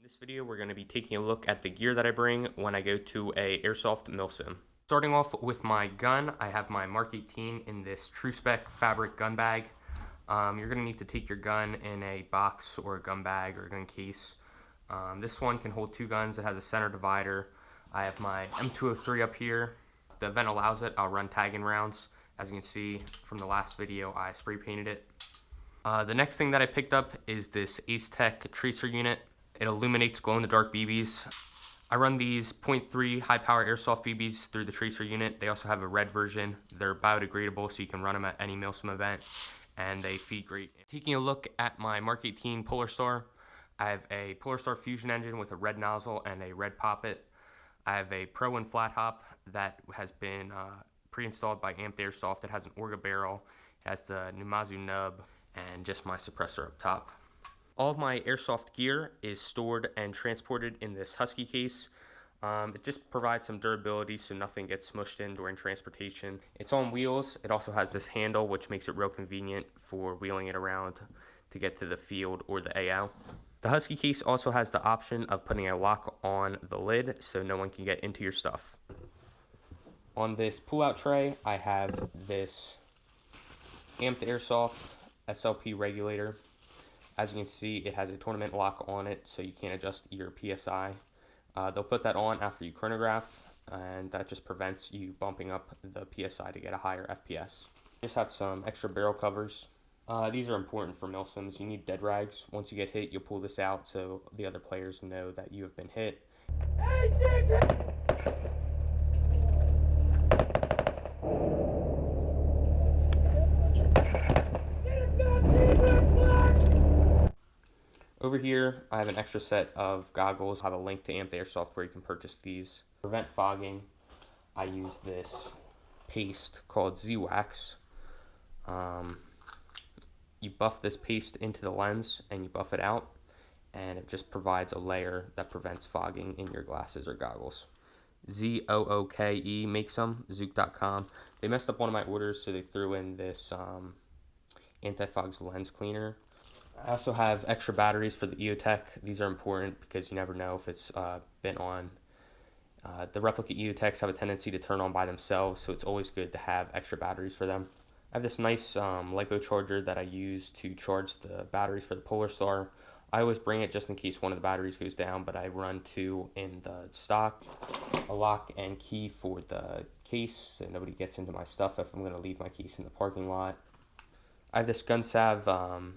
In this video, we're going to be taking a look at the gear that I bring when I go to a Airsoft Milsim. Starting off with my gun, I have my Mark 18 in this True Spec fabric gun bag. You're going to need to take your gun in a box or a gun bag or a gun case. This one can hold two guns. It has a center divider. I have my M203 up here. If the event allows it, I'll run tagging rounds. As you can see from the last video, I spray painted it. The next thing that I picked up is this Ace Tech tracer unit. It illuminates glow-in-the-dark BBs. I run these 0.3 high-power airsoft BBs through the tracer unit. They also have a red version. They're biodegradable, so you can run them at any Milsim event, and they feed great. Taking a look at my Mark 18 Polar Star, I have a Polar Star Fusion engine with a red nozzle and a red poppet. I have a Pro and flat hop that has been pre-installed by Amped Airsoft. It has an Orga barrel, it has the Numazu nub, and just my suppressor up top. All of my airsoft gear is stored and transported in this Husky case. It just provides some durability so nothing gets smushed in during transportation. It's on wheels. It also has this handle, which makes it real convenient for wheeling it around to get to the field or the AO. The Husky case also has the option of putting a lock on the lid so no one can get into your stuff. On this pull-out tray, I have this Amped Airsoft SLP regulator. As you can see, it has a tournament lock on it, so you can't adjust your PSI. They'll put that on after you chronograph, and that just prevents you bumping up the PSI to get a higher FPS. Just have some extra barrel covers. These are important for Milsims. You need dead rags. Once you get hit, you'll pull this out so the other players know that you have been hit. Over here, I have an extra set of goggles. I have a link to Amped Airsoft where you can purchase these. To prevent fogging, I use this paste called Z-Wax. You buff this paste into the lens and you buff it out, and it just provides a layer that prevents fogging in your glasses or goggles. Z-O-O-K-E makes some, Zook.com. They messed up one of my orders, so they threw in this anti-fogs lens cleaner. I also have extra batteries for the EOTech. These are important because you never know if it's been on. The replica EOTechs have a tendency to turn on by themselves, so it's always good to have extra batteries for them. I have this nice LiPo charger that I use to charge the batteries for the Polar Star. I always bring it just in case one of the batteries goes down, but I run two in the stock. A lock and key for the case so nobody gets into my stuff if I'm going to leave my case in the parking lot. I have this gun salve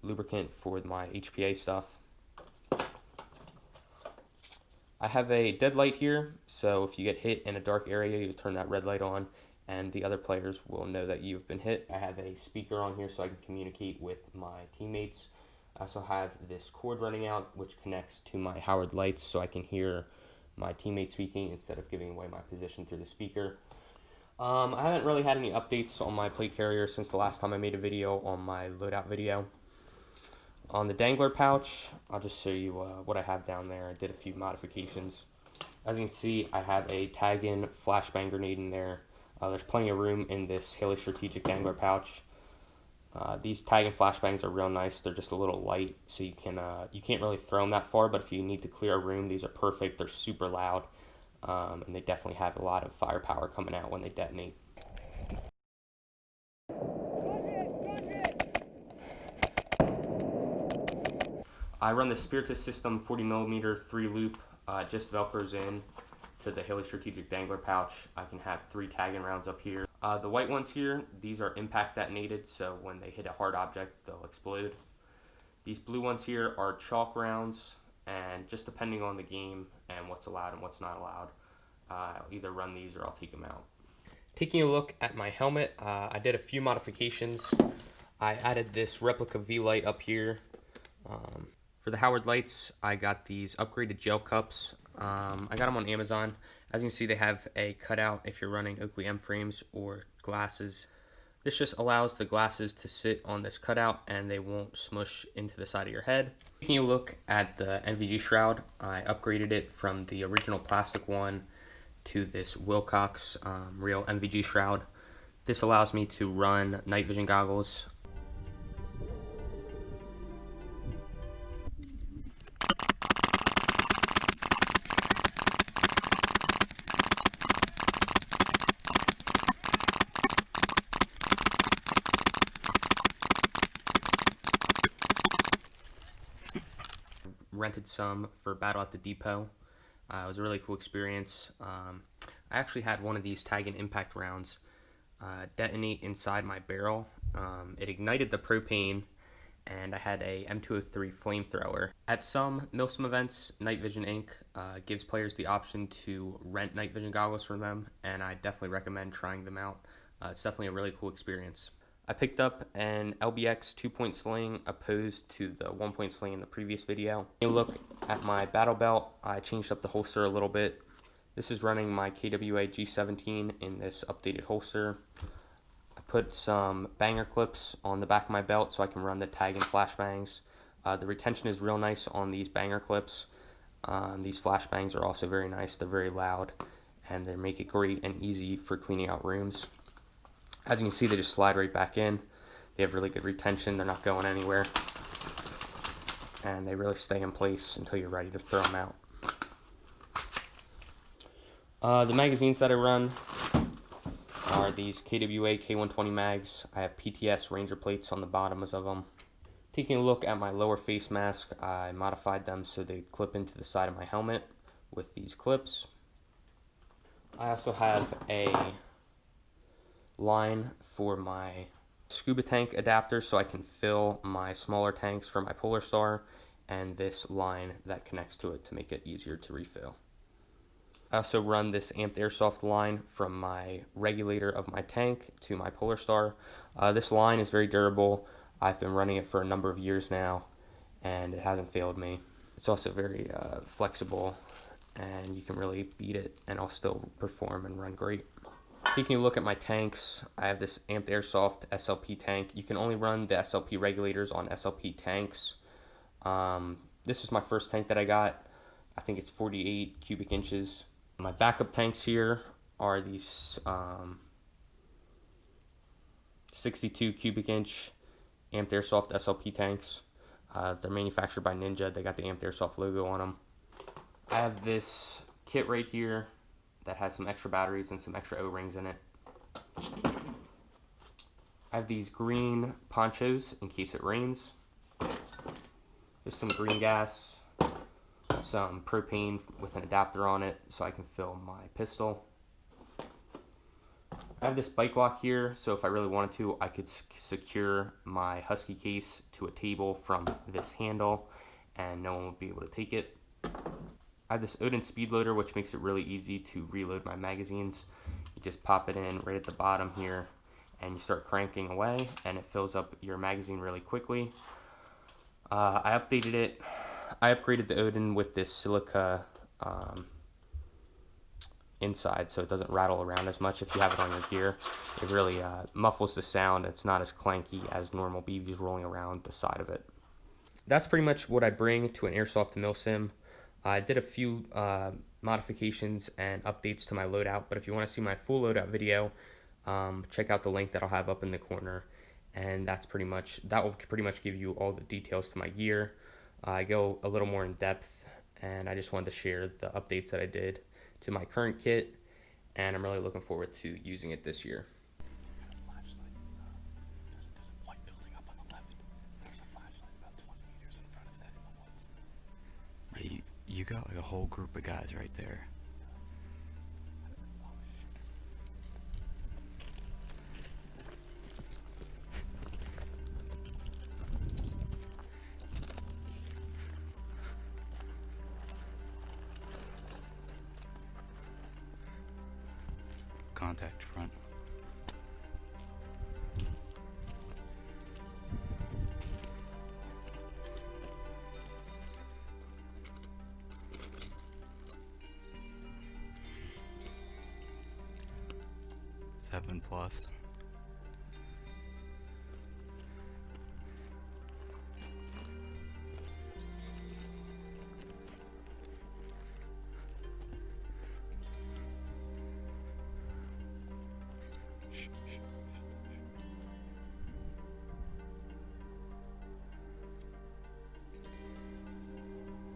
lubricant for my HPA stuff. I have a dead light here, so if you get hit in a dark area, you'll turn that red light on and the other players will know that you've been hit. I have a speaker on here so I can communicate with my teammates. I also have this cord running out which connects to my Howard lights so I can hear my teammates speaking instead of giving away my position through the speaker. I haven't really had any updates on my plate carrier since the last time I made a video on my loadout video. On the dangler pouch, I'll just show you what I have down there. I did a few modifications. As you can see, I have a tag-in flashbang grenade in there. There's plenty of room in this Haley Strategic dangler pouch. These tag-in flashbangs are real nice. They're just a little light, so you can't really throw them that far, but if you need to clear a room, these are perfect. They're super loud, and they definitely have a lot of firepower coming out when they detonate. I run the Spiritus System 40mm 3-loop, just velcros in to the Haley Strategic dangler pouch. I can have 3 tagging rounds up here. The white ones here, these are impact detonated, so when they hit a hard object, they'll explode. These blue ones here are chalk rounds, and just depending on the game and what's allowed and what's not allowed, I'll either run these or I'll take them out. Taking a look at my helmet, I did a few modifications. I added this replica V-light up here. For the Howard lights, I got these upgraded gel cups. I got them on Amazon. As you can see, they have a cutout if you're running Oakley M frames or glasses. This just allows the glasses to sit on this cutout and they won't smush into the side of your head. Taking a look at the NVG shroud, I upgraded it from the original plastic one to this Wilcox real NVG shroud. This allows me to run night vision goggles. rented some for Battle at the Depot. It was a really cool experience. I actually had one of these tag and impact rounds detonate inside my barrel. It ignited the propane, and I had a M203 flamethrower. At some Milsim events, Night Vision Inc. Gives players the option to rent night vision goggles from them, and I definitely recommend trying them out. It's definitely a really cool experience. I picked up an LBX 2-point sling opposed to the 1-point sling in the previous video. You look at my battle belt, I changed up the holster a little bit. This is running my KWA G17 in this updated holster. I put some banger clips on the back of my belt so I can run the tag and flashbangs. The retention is real nice on these banger clips. These flashbangs are also very nice. They're very loud, and they make it great and easy for cleaning out rooms. As you can see, they just slide right back in. They have really good retention. They're not going anywhere. And they really stay in place until you're ready to throw them out. The magazines that I run are these KWA K120 mags. I have PTS Ranger plates on the bottoms of them. Taking a look at my lower face mask, I modified them so they clip into the side of my helmet with these clips. I also have a line for my scuba tank adapter so I can fill my smaller tanks for my Polar Star, and this line that connects to it to make it easier to refill. I also run this amped airsoft line from my regulator of my tank to my Polar Star. This line is very durable. I've been running it for a number of years now, and it hasn't failed me. It's also very flexible, and you can really beat it and I'll still perform and run great. Taking a look at my tanks, I have this amped airsoft SLP tank. You can only run the SLP regulators on SLP tanks. This is my first tank that I got. I think it's 48 cubic inches. My backup tanks here are these 62 cubic inch amped airsoft SLP tanks. They're manufactured by Ninja. They got the amped airsoft logo on them. I have this kit right here that has some extra batteries and some extra O-rings in it. I have these green ponchos in case it rains. Just some green gas, some propane with an adapter on it so I can fill my pistol. I have this bike lock here, so if I really wanted to, I could secure my Husky case to a table from this handle and no one would be able to take it. I have this Odin speed loader, which makes it really easy to reload my magazines. You just pop it in right at the bottom here and you start cranking away and it fills up your magazine really quickly. I updated it. I upgraded the Odin with this silica inside so it doesn't rattle around as much if you have it on your gear. It really muffles the sound. It's not as clanky as normal BBs rolling around the side of it. That's pretty much what I bring to an Airsoft Milsim. I did a few modifications and updates to my loadout, but if you want to see my full loadout video, check out the link that I'll have up in the corner, and that will pretty much give you all the details to my gear. I go a little more in depth, and I just wanted to share the updates that I did to my current kit, and I'm really looking forward to using it this year. You got like a whole group of guys right there. Contact front. Seven plus. Shh, shh.